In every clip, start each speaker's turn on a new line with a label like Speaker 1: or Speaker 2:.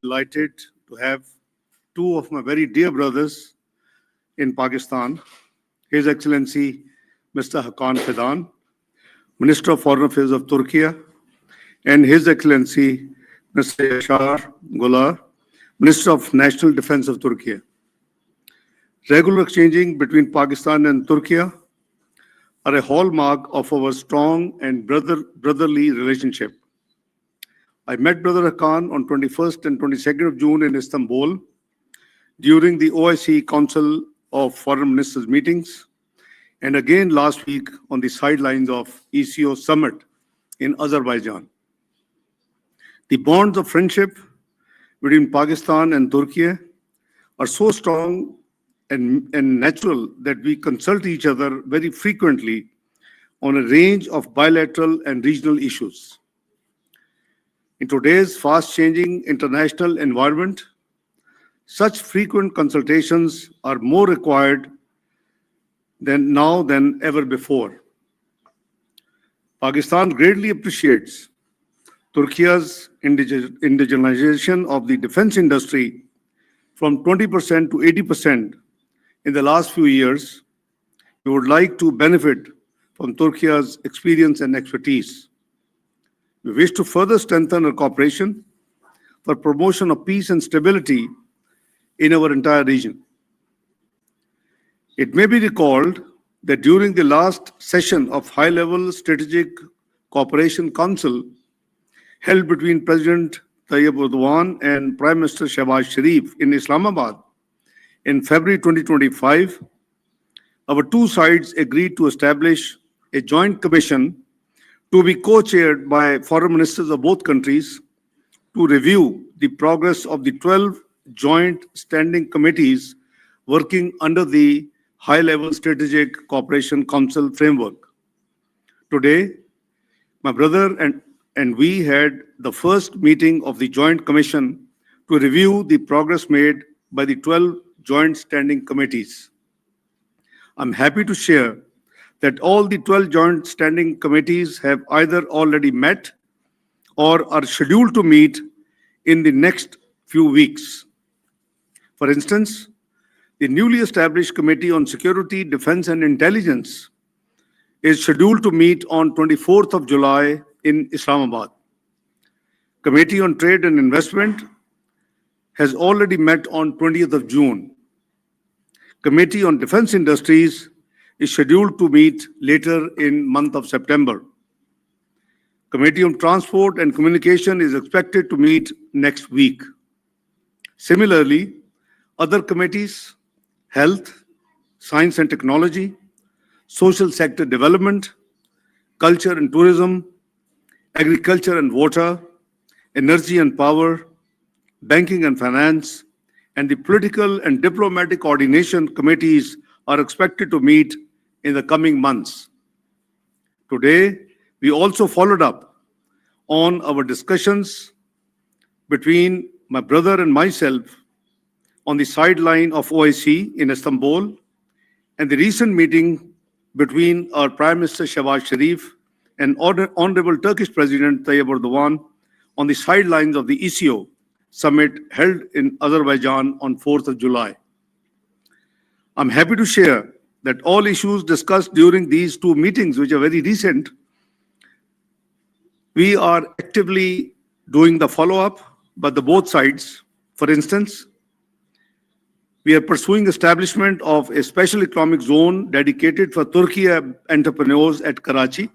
Speaker 1: delighted to have two of my very dear brothers in Pakistan, His Excellency Mr. Hakan Fidan, Minister of Foreign Affairs of Turkey, and His Excellency Mr. Yashar Golar, Minister of National Defense of Turkey. Regular exchanging between Pakistan and Turkey are a hallmark of our strong and brotherly relationship. I met Brother Hakan on 21st and 22nd of June in Istanbul during the OIC Council of Foreign Ministers meetings, and again last week on the sidelines of ECO Summit in Azerbaijan. The bonds of friendship between Pakistan and Turkey are so strong and natural that we consult each other very frequently on a range of bilateral and regional issues. In today's fast-changing international environment, such frequent consultations are more required than ever before. Pakistan greatly appreciates Turkey's indigenization of the defense industry from 20% to 80% in the last few years. We would like to benefit from Turkey's experience and expertise. We wish to further strengthen our cooperation for promotion of peace and stability in our entire region. It may be recalled that during the last session of High-Level Strategic Cooperation Council held between President Tayyip Erdogan and Prime Minister Shehbaz Sharif in Islamabad in February 2025, our two sides agreed to establish a joint commission to be co-chaired by foreign ministers of both countries to review the progress of the 12 joint standing committees working under the High-Level Strategic Cooperation Council framework. Today, my brother and we had the first meeting of the Joint Commission to review the progress made by the 12 joint standing committees. I'm happy to share that all the 12 joint standing committees have either already met or are scheduled to meet in the next few weeks. For instance, the newly established Committee on Security, Defense and Intelligence is scheduled to meet on 24th of July in Islamabad. Committee on Trade and Investment has already met on 20th of June. Committee on Defense Industries is scheduled to meet later in month of September. Committee on Transport and Communication is expected to meet next week. Similarly, other committees, Health, Science and Technology, Social Sector Development, Culture and Tourism, Agriculture and Water, Energy and Power, Banking and Finance, and the Political and Diplomatic Coordination Committees are expected to meet in the coming months. Today, we also followed up on our discussions between my brother and myself on the sideline of OIC in Istanbul and the recent meeting between our Prime Minister Shehbaz Sharif and Honorable Turkish President Tayyip Erdogan on the sidelines of the ECO summit held in Azerbaijan on 4th of July. I'm happy to share that all issues discussed during these two meetings, which are very recent, we are actively doing the follow-up by the both sides. For instance, we are pursuing establishment of a special economic zone dedicated for Turkey entrepreneurs at Karachi.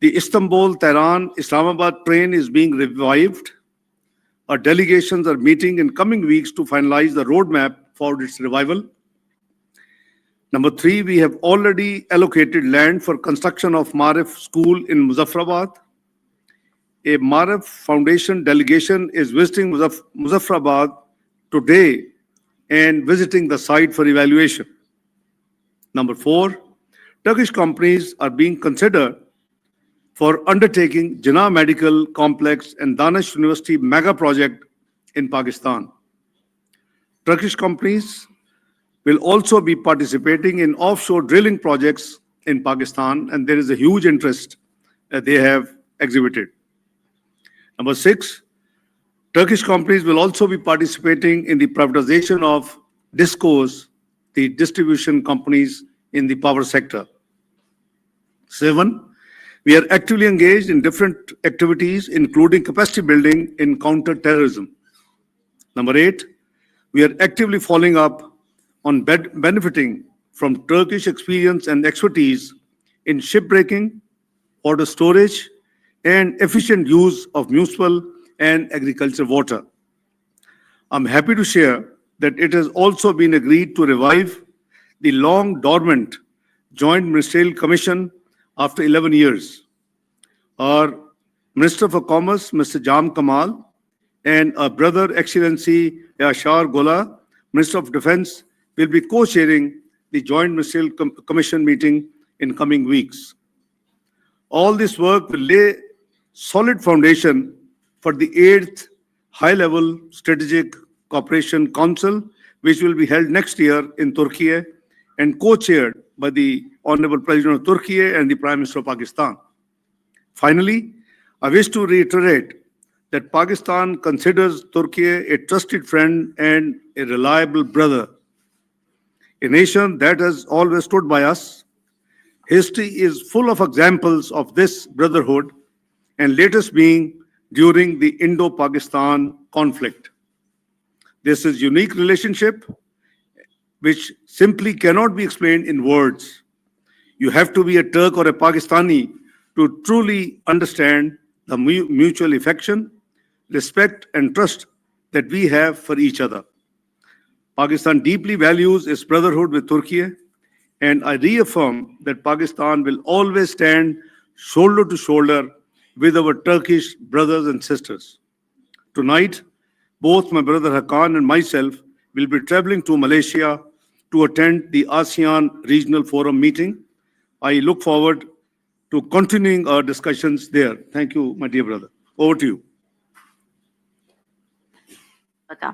Speaker 1: The Istanbul-Tehran-Islamabad train is being revived. Our delegations are meeting in coming weeks to finalize the roadmap for its revival. Number 3, we have already allocated land for construction of Marif School in Muzaffarabad. A Marif Foundation delegation is visiting Muzaffarabad today and visiting the site for evaluation. Number 4, Turkish companies are being considered for undertaking Jinnah Medical Complex and Danish University mega project in Pakistan. Turkish companies will also be participating in offshore drilling projects in Pakistan, and there is a huge interest that they have exhibited. Number 6, Turkish companies will also be participating in the privatization of DISCOs, the distribution companies in the power sector. 7. We are actively engaged in different activities, including capacity building in counter-terrorism. Number 8. We are actively following up on benefiting from Turkish experience and expertise in shipbreaking, water storage, and efficient use of municipal and agricultural water. I'm happy to share that it has also been agreed to revive the long dormant Joint Ministerial Commission after 11 years. Our Minister for Commerce, Mr. Jam Kamal, and our brother Excellency Yashar Gola, Minister of Defense, will be co-chairing the Joint Ministerial Commission meeting in coming weeks. All this work will lay solid foundation for the 8th High-Level Strategic Cooperation Council, which will be held next year in Türkiye and co-chaired by the Honorable President of Türkiye and the Prime Minister of Pakistan. Finally, I wish to reiterate that Pakistan considers Türkiye a trusted friend and a reliable brother, a nation that has always stood by us. History is full of examples of this brotherhood, and latest being during the Indo-Pakistan conflict. This is a unique relationship which simply cannot be explained in words. You have to be a Turk or a Pakistani to truly understand the mutual affection, respect, and trust that we have for each other. Pakistan deeply values its brotherhood with Turkey, and I reaffirm that Pakistan will always stand shoulder to shoulder with our Turkish brothers and sisters. Tonight, both my brother Hakan and myself will be traveling to Malaysia to attend the ASEAN Regional Forum meeting. I look forward to continuing our discussions there. Thank you, my dear brother. Over to you.
Speaker 2: Okay.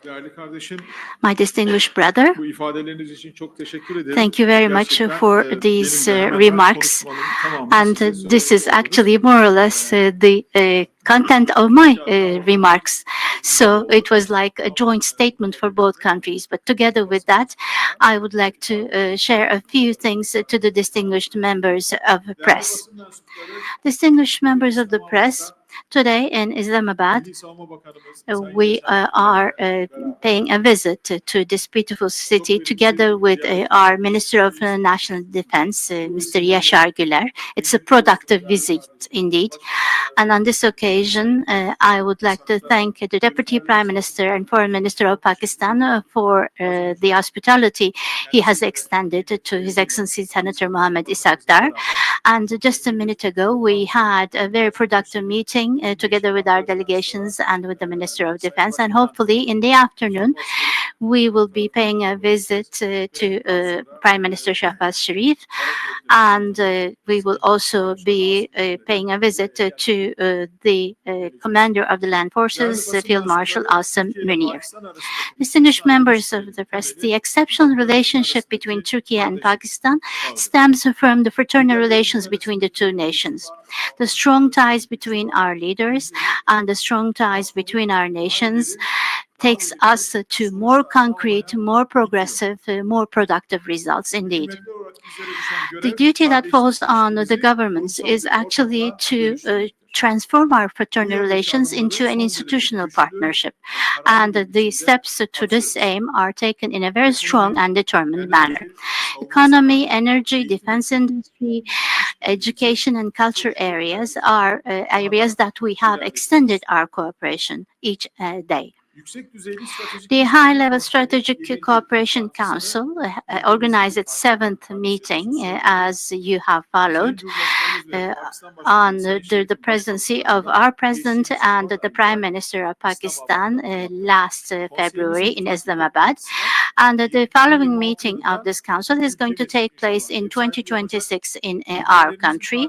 Speaker 3: Değerli kardeşim,
Speaker 2: My distinguished brother,
Speaker 3: bu ifadeleriniz için çok teşekkür ederim.
Speaker 2: thank you very much
Speaker 3: Gerçekten,
Speaker 2: for
Speaker 3: benim
Speaker 2: these
Speaker 3: de hemen her
Speaker 2: remarks.
Speaker 3: konuşmanın tamamını
Speaker 2: And
Speaker 3: size
Speaker 2: this is
Speaker 3: söylemek
Speaker 2: actually
Speaker 3: istedim.
Speaker 2: more or less the content of my remarks. So it was like a joint statement for both countries. But together with that, I would like to share a few things to the distinguished members of the
Speaker 3: Değerli
Speaker 2: press.
Speaker 3: basın mensupları,
Speaker 2: Distinguished members of the press, today in Islamabad,
Speaker 3: Milli Savunma Bakanımız Sayın
Speaker 2: we
Speaker 3: Yaşar
Speaker 2: are
Speaker 3: Güler'le
Speaker 2: paying a visit to this beautiful city together with our Minister of National Defense, Mr. Yashar Güler. It's a productive visit indeed. And on this occasion, I would like to thank the Deputy Prime Minister and Foreign Minister of Pakistan for the hospitality he has extended to His Excellency Senator Mohammed Isakdar. And just a minute ago, we had a very productive meeting together with our delegations and with the Minister of Defense. And hopefully in the afternoon, we will be paying a visit to Prime Minister Shahbaz Sharif. And we will also be paying a visit to the Commander of the Land Forces, Field Marshal Asım Munir. Distinguished members of the press, the exceptional relationship between Turkey and Pakistan stems from the fraternal relations between the two nations. The strong ties between our leaders and the strong ties between our nations takes us to more concrete, more progressive, more productive results indeed. The duty that falls on the governments is actually to transform our fraternal relations into an institutional partnership. And the steps to this aim are taken in a very strong and determined manner. Economy, energy, defense industry, education and culture areas are areas that we have extended our cooperation each day. The High-Level Strategic Cooperation Council organized its 7th meeting, as you have followed, under the presidency of our President and the Prime Minister of Pakistan last February in Islamabad. And the following meeting of this council is going to take place in 2026 in our country.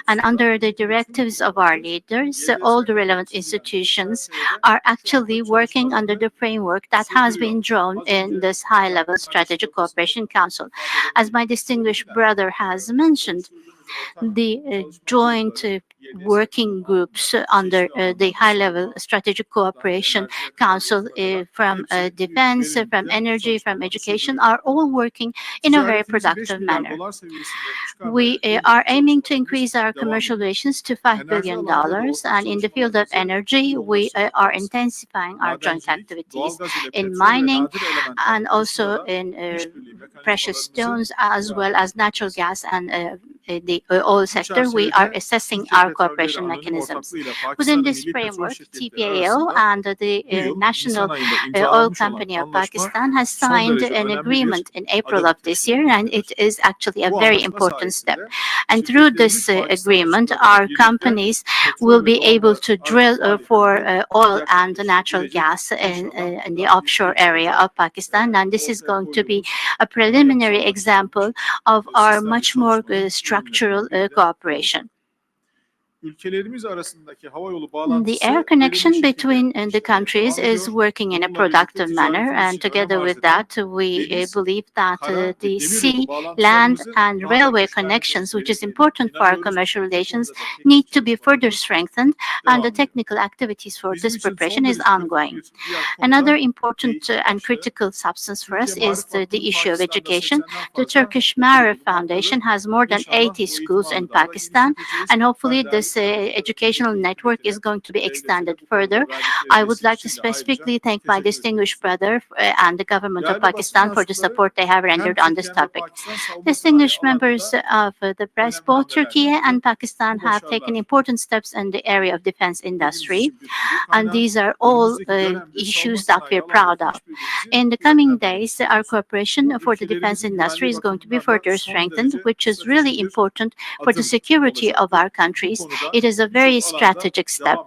Speaker 2: And under the directives of our leaders, all the relevant institutions are actually working under the framework that has been drawn in this high-level strategic cooperation council. As my distinguished brother has mentioned, the joint working groups under the high-level strategic cooperation council from defense, from energy, from education are all working in a very productive manner. We are aiming to increase our commercial relations to $5 billion, and in the field of energy, we are intensifying our joint activities in mining and also in precious stones, as well as natural gas and the oil sector. We are assessing our cooperation mechanisms. Within this framework, TPAO and the National Oil Company of Pakistan has signed an agreement in April of this year, and it is actually a very important step. And through this agreement, our companies will be able to drill for oil and natural gas in the offshore area of Pakistan, and this is going to be a preliminary example of our much more structural cooperation. The air connection between the countries is working in a productive manner, and together with that, we believe that the sea, land, and railway connections, which is important for our commercial relations, need to be further strengthened, and the technical activities for this preparation is ongoing. Another important and critical substance for us is the issue of education. The Turkish Marif Foundation has more than 80 schools in Pakistan, and hopefully this educational network is going to be extended further. I would like to specifically thank my distinguished brother and the government of Pakistan for the support they have rendered on this topic. Distinguished members of the press, both Turkey and Pakistan have taken important steps in the area of defense industry, and these are all issues that we're proud of. In the coming days, our cooperation for the defense industry is going to be further strengthened, which is really important for the security of our countries. It is a very strategic step,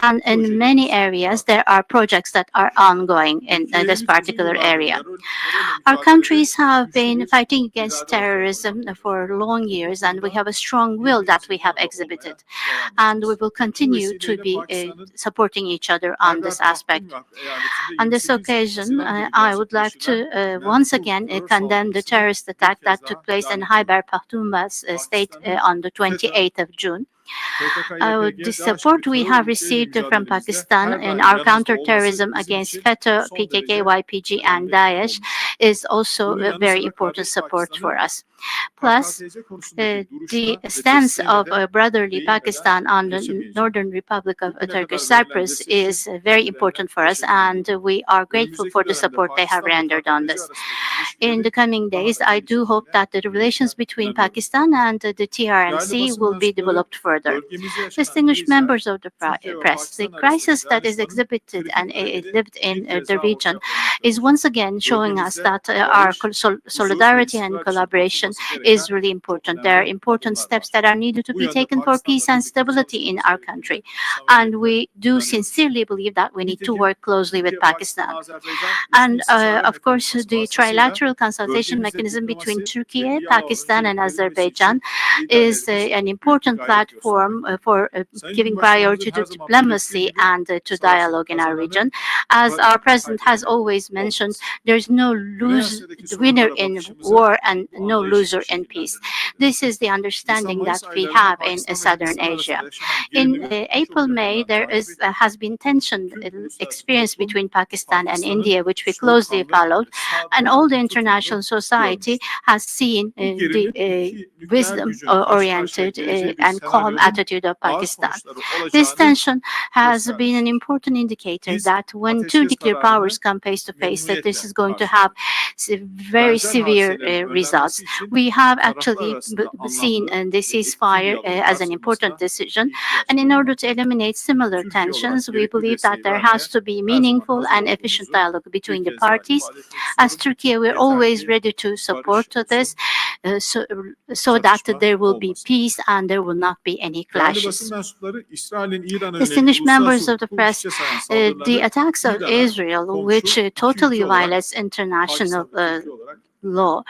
Speaker 2: and in many areas there are projects that are ongoing in this particular area. Our countries have been fighting against terrorism for long years, and we have a strong will that we have exhibited, and we will continue to be supporting each other on this aspect. On this occasion, I would like to once again condemn the terrorist attack that took place in Khyber Pakhtunkhwa state on the 28th of June. The support we have received from Pakistan in our counterterrorism against FETÖ, PKK, YPG, and Daesh is also a very important support for us. Plus, the stance of brotherly Pakistan on the Northern Republic of Turkish Cyprus is very important for us, and we are grateful for the support they have rendered on this. In the coming days, I do hope that the relations between Pakistan and the TRMC will be developed further. Distinguished members of the press, the crisis that is exhibited and lived in the region is once again showing us that our solidarity and collaboration is really important. There are important steps that are needed to be taken for peace and stability in our country, and we do sincerely believe that we need to work closely with Pakistan. And of course, the trilateral consultation mechanism between Türkiye, Pakistan, and Azerbaijan is an important platform for giving priority to diplomacy and to dialogue in our region. As our president has always mentioned, there's no winner in war and no loser in peace. This is the understanding that we have in Southern Asia. In April-May, there has been tension experienced between Pakistan and India, which we closely followed, and all the international society has seen the wisdom-oriented and calm attitude of Pakistan. This tension has been an important indicator that when two nuclear powers come face to face, that this is going to have very severe results. We have actually seen the ceasefire as an important decision, and in order to eliminate similar tensions, we believe that there has to be meaningful and efficient dialogue between the parties. As Turkey, we're always ready to support this so that there will be peace and there will not be any
Speaker 3: Değerli
Speaker 2: clashes.
Speaker 3: basın mensupları, İsrail'in İran'a
Speaker 2: Distinguished
Speaker 3: yönelik
Speaker 2: members
Speaker 3: uluslararası
Speaker 2: of the
Speaker 3: hukuku
Speaker 2: press,
Speaker 3: hiçe sayan
Speaker 2: the
Speaker 3: saldırıları
Speaker 2: attacks of
Speaker 3: İran'a
Speaker 2: Israel, which
Speaker 3: komşu iki
Speaker 2: totally
Speaker 3: ülke olarak
Speaker 2: violates international
Speaker 3: Pakistan ve Türkiye olarak
Speaker 2: law,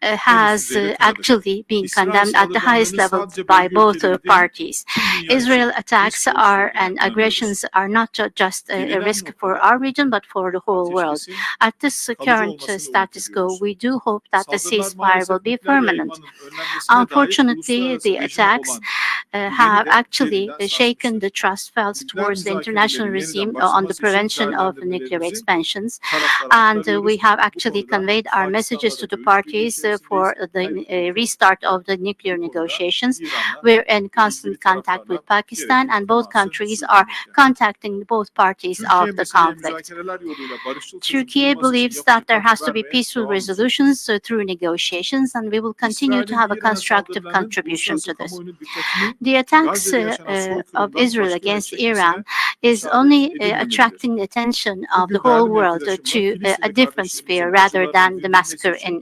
Speaker 3: en üst
Speaker 2: has
Speaker 3: düzeyde kınadık.
Speaker 2: actually been
Speaker 3: İsrail
Speaker 2: condemned at the highest
Speaker 3: saldırganlarını
Speaker 2: level
Speaker 3: sadece
Speaker 2: by
Speaker 3: bölge
Speaker 2: both
Speaker 3: ülkeleri değil,
Speaker 2: parties.
Speaker 3: tüm dünya
Speaker 2: Israel
Speaker 3: için
Speaker 2: attacks
Speaker 3: risk
Speaker 2: are
Speaker 3: oluşturduğuna
Speaker 2: and
Speaker 3: inanıyoruz.
Speaker 2: aggressions are not just a
Speaker 3: Gelinen
Speaker 2: risk for
Speaker 3: noktada
Speaker 2: our region but for the whole world.
Speaker 3: ateşkesin
Speaker 2: At this
Speaker 3: kalıcı
Speaker 2: current
Speaker 3: olmasını
Speaker 2: status quo,
Speaker 3: umut
Speaker 2: we do hope that the
Speaker 3: Saldırılar
Speaker 2: ceasefire will
Speaker 3: maalesef
Speaker 2: be
Speaker 3: nükleer
Speaker 2: permanent.
Speaker 3: yayılmanın önlenmesine dair
Speaker 2: Unfortunately,
Speaker 3: uluslararası
Speaker 2: the
Speaker 3: rejime
Speaker 2: attacks
Speaker 3: olan
Speaker 2: have
Speaker 3: güveni de
Speaker 2: actually
Speaker 3: derinden
Speaker 2: shaken
Speaker 3: sarsmıştır.
Speaker 2: the trust felt
Speaker 3: Nükleer
Speaker 2: towards the international
Speaker 3: müzakerelerin
Speaker 2: regime
Speaker 3: yeniden
Speaker 2: on the
Speaker 3: başlaması için
Speaker 2: prevention of nuclear
Speaker 3: değerlendirmelerimizi
Speaker 2: expansions.
Speaker 3: taraflara
Speaker 2: And we
Speaker 3: aktarıyoruz.
Speaker 2: have
Speaker 3: Bu
Speaker 2: actually
Speaker 3: konuda
Speaker 2: conveyed our messages to
Speaker 3: Pakistan'la da
Speaker 2: the
Speaker 3: görüş birliği
Speaker 2: parties
Speaker 3: içerisindeyiz.
Speaker 2: for the
Speaker 3: Her iki
Speaker 2: restart of the nuclear
Speaker 3: bu konuda
Speaker 2: negotiations.
Speaker 3: İran'la
Speaker 2: We're in
Speaker 3: ilgili
Speaker 2: constant contact
Speaker 3: taraflarla
Speaker 2: with Pakistan,
Speaker 3: gerekli
Speaker 2: and both
Speaker 3: teması
Speaker 2: countries are
Speaker 3: sürdürmekte.
Speaker 2: contacting both parties
Speaker 3: Türkiye
Speaker 2: of the
Speaker 3: meseleye
Speaker 2: conflict.
Speaker 3: müzakereler yoluyla barışçıl çözüm
Speaker 2: Turkey
Speaker 3: bulunması için
Speaker 2: believes that there
Speaker 3: yapıcı
Speaker 2: has
Speaker 3: katkı
Speaker 2: to be
Speaker 3: vermeye
Speaker 2: peaceful
Speaker 3: devam edecek.
Speaker 2: resolutions through negotiations, and we will continue to
Speaker 3: İsrail'in
Speaker 2: have a
Speaker 3: İran'a
Speaker 2: constructive
Speaker 3: saldırılarının
Speaker 2: contribution
Speaker 3: uluslararası
Speaker 2: to this.
Speaker 3: kamuoyunun dikkatini
Speaker 2: The attacks
Speaker 3: Gazze'de yaşanan soğuk
Speaker 2: of
Speaker 3: fırından
Speaker 2: Israel
Speaker 3: başka yere
Speaker 2: against
Speaker 3: çekmesine
Speaker 2: Iran is
Speaker 3: müsaade
Speaker 2: only
Speaker 3: edilmemelidir.
Speaker 2: attracting the attention of the
Speaker 3: Bugün
Speaker 2: whole
Speaker 3: değerli
Speaker 2: world
Speaker 3: mevkidaşımla
Speaker 2: to a
Speaker 3: Filistinli
Speaker 2: different sphere
Speaker 3: kardeşlerimizin
Speaker 2: rather
Speaker 3: acılarını
Speaker 2: than the
Speaker 3: dindirmesi
Speaker 2: massacre
Speaker 3: için
Speaker 2: in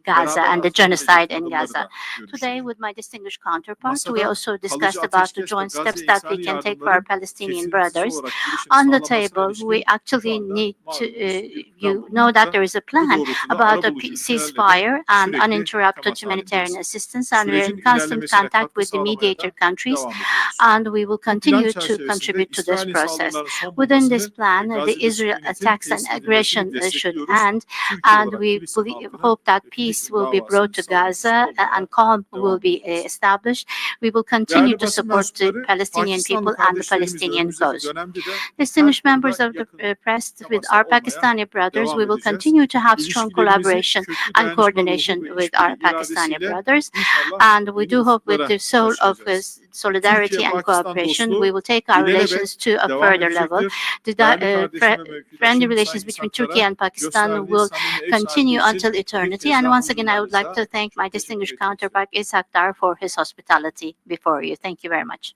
Speaker 2: Gaza
Speaker 3: beraber
Speaker 2: and the
Speaker 3: atılabilecek
Speaker 2: genocide in
Speaker 3: adımları
Speaker 2: Gaza.
Speaker 3: da
Speaker 2: Today,
Speaker 3: görüştük.
Speaker 2: with my distinguished counterpart, we
Speaker 3: Masada
Speaker 2: also discussed
Speaker 3: kalıcı
Speaker 2: about the
Speaker 3: ateşkes ve
Speaker 2: joint steps
Speaker 3: Gazze
Speaker 2: that we
Speaker 3: insani
Speaker 2: can take for our
Speaker 3: yardımların
Speaker 2: Palestinian
Speaker 3: kesintisiz
Speaker 2: brothers.
Speaker 3: olarak girişinin
Speaker 2: On the
Speaker 3: sağlanmasına
Speaker 2: table, we
Speaker 3: ilişkin şu
Speaker 2: actually
Speaker 3: anda
Speaker 2: need to,
Speaker 3: malumunuz bir plan
Speaker 2: you know that
Speaker 3: bulunmakta.
Speaker 2: there is a
Speaker 3: Bu
Speaker 2: plan
Speaker 3: doğrultuda
Speaker 2: about a
Speaker 3: arabulucu ülkelerle de
Speaker 2: ceasefire and
Speaker 3: sürekli
Speaker 2: uninterrupted
Speaker 3: temas
Speaker 2: humanitarian
Speaker 3: halindeyiz.
Speaker 2: assistance, and we're
Speaker 3: Sürecin
Speaker 2: in constant
Speaker 3: ilerlemesine
Speaker 2: contact
Speaker 3: katkı
Speaker 2: with the
Speaker 3: sağlamaya
Speaker 2: mediator
Speaker 3: da
Speaker 2: countries,
Speaker 3: devam ediyoruz.
Speaker 2: and we will
Speaker 3: Bu plan
Speaker 2: continue to
Speaker 3: çerçevesinde
Speaker 2: contribute to this
Speaker 3: İsrail'in
Speaker 2: process.
Speaker 3: saldırılarının son
Speaker 2: Within this
Speaker 3: bulmasını ve
Speaker 2: plan, the
Speaker 3: Gazze'de
Speaker 2: Israel
Speaker 3: sükuniyetin
Speaker 2: attacks and
Speaker 3: tesis edilmesini
Speaker 2: aggression should
Speaker 3: destekliyoruz.
Speaker 2: end,
Speaker 3: Türkiye
Speaker 2: and
Speaker 3: olarak
Speaker 2: we
Speaker 3: Filistin halkının
Speaker 2: hope that
Speaker 3: ve
Speaker 2: peace
Speaker 3: Filistin
Speaker 2: will be brought
Speaker 3: davasının
Speaker 2: to
Speaker 3: savunucusu
Speaker 2: Gaza
Speaker 3: olmaya
Speaker 2: and calm will
Speaker 3: devam
Speaker 2: be
Speaker 3: edeceğiz.
Speaker 2: established. We will continue
Speaker 3: Değerli
Speaker 2: to
Speaker 3: basın
Speaker 2: support the
Speaker 3: mensupları,
Speaker 2: Palestinian
Speaker 3: Pakistanlı
Speaker 2: people and the
Speaker 3: kardeşlerimiz
Speaker 2: Palestinian
Speaker 3: önümüzdeki
Speaker 2: cause.
Speaker 3: dönemde de
Speaker 2: Distinguished
Speaker 3: her
Speaker 2: members
Speaker 3: konuda
Speaker 2: of the
Speaker 3: yakın
Speaker 2: press, with
Speaker 3: temasta
Speaker 2: our
Speaker 3: olmaya
Speaker 2: Pakistani brothers, we
Speaker 3: devam
Speaker 2: will
Speaker 3: edeceğiz.
Speaker 2: continue to have strong
Speaker 3: İlişkilerimizi
Speaker 2: collaboration
Speaker 3: köklü
Speaker 2: and
Speaker 3: dayanışma
Speaker 2: coordination
Speaker 3: ruhu ve
Speaker 2: with our
Speaker 3: işbirliği
Speaker 2: Pakistani
Speaker 3: iradesiyle
Speaker 2: brothers.
Speaker 3: inşallah
Speaker 2: And we
Speaker 3: yeni
Speaker 2: do hope with
Speaker 3: ufuklara
Speaker 2: the soul of
Speaker 3: taşıyacağız.
Speaker 2: solidarity and
Speaker 3: Türkiye-Pakistan
Speaker 2: cooperation, we
Speaker 3: dostluğu
Speaker 2: will take our
Speaker 3: ilelebet
Speaker 2: relations to a
Speaker 3: devam
Speaker 2: further level.
Speaker 3: edecektir.
Speaker 2: The
Speaker 3: Değerli kardeşim ve
Speaker 2: friendly
Speaker 3: mevkidaşım
Speaker 2: relations
Speaker 3: Sayın
Speaker 2: between
Speaker 3: İshak
Speaker 2: Turkey
Speaker 3: Dar'a
Speaker 2: and Pakistan
Speaker 3: gösterdiği
Speaker 2: will
Speaker 3: samimi ev
Speaker 2: continue
Speaker 3: sahipliği
Speaker 2: until
Speaker 3: için bir
Speaker 2: eternity.
Speaker 3: kez
Speaker 2: And
Speaker 3: daha
Speaker 2: once again, I would like to
Speaker 3: huzurlarınızda
Speaker 2: thank my
Speaker 3: çok teşekkür
Speaker 2: distinguished
Speaker 3: ediyoruz.
Speaker 2: counterpart, Ishak Dar, for his hospitality before you. Thank you very much.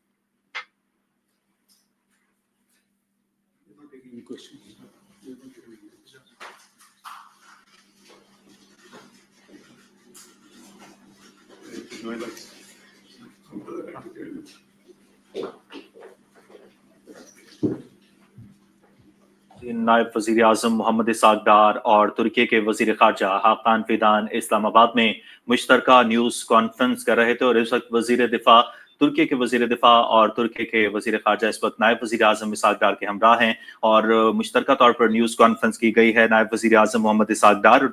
Speaker 4: नायब वज़ीर आज़म Mohammad Isaac डार और तुर्की के वज़ीर ख़ारजा हाकान Fidan Islamabad में मुश्तरका news conference कर रहे थे और इस वक्त वज़ीर दिफा तुर्की के वज़ीर दिफा और तुर्की के वज़ीर ख़ारजा इस वक्त नायब वज़ीर आज़म इसाक डार के हमरा हैं और मुश्तरका तौर पर न्यूज़ कॉन्फ्रेंस की गई है नायब वज़ीर आज़म मोहम्मद इसाक डार और